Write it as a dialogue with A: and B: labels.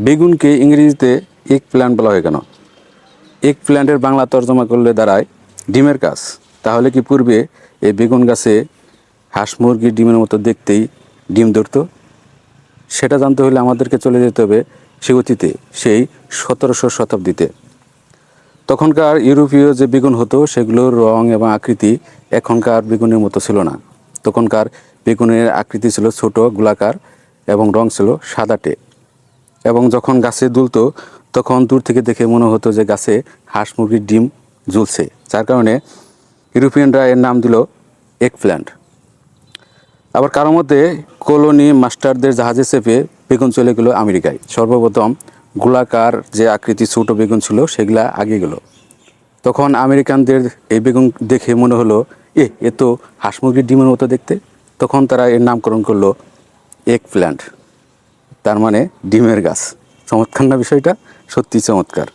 A: বেগুনকে ইংরেজিতে egg plant বলা হয় কেন? এগ প্ল্যান্টের বাংলা তর্জমা করলে দাঁড়ায় ডিমের গাছ। তাহলে কি পূর্বে এই বেগুন গাছে হাঁস মুরগির ডিমের মতো দেখতেই ডিম ধরতো? সেটা জানতে হলে আমাদেরকে চলে যেতে হবে সেই অতীতে, সেই 1700 শতাব্দীতে। তখনকার ইউরোপীয় যে বেগুন হতো সেগুলোর রং এবং আকৃতি এখনকার বেগুনের মতো ছিল না। তখনকার বেগুনের আকৃতি ছিল ছোট গোলাকার এবং রং ছিল সাদাটে। এবং যখন গাছে দুলতো তখন দূর থেকে দেখে মনে হতো যে গাছে হাঁস মুরগির ডিম ঝুলছে, যার কারণে ইউরোপিয়ানরা এর নাম দিল এগ প্ল্যান্ট। আবার কারো মতে কলোনি মাস্টারদের জাহাজে চেপে বেগুন চলে গেল আমেরিকায়। সর্বপ্রথম গোলাকার যে আকৃতি ছোট বেগুন ছিল সেগুলা আগে গেল। তখন আমেরিকানদের এই বেগুন দেখে মনে হলো এ তো হাঁস মুরগির ডিমের মতো দেখতে। তখন তারা এর নামকরণ করলো এগ প্ল্যান্ট, তার মানে ডিমের গাছ। চমৎকার না বিষয়টা? সত্যি চমৎকার।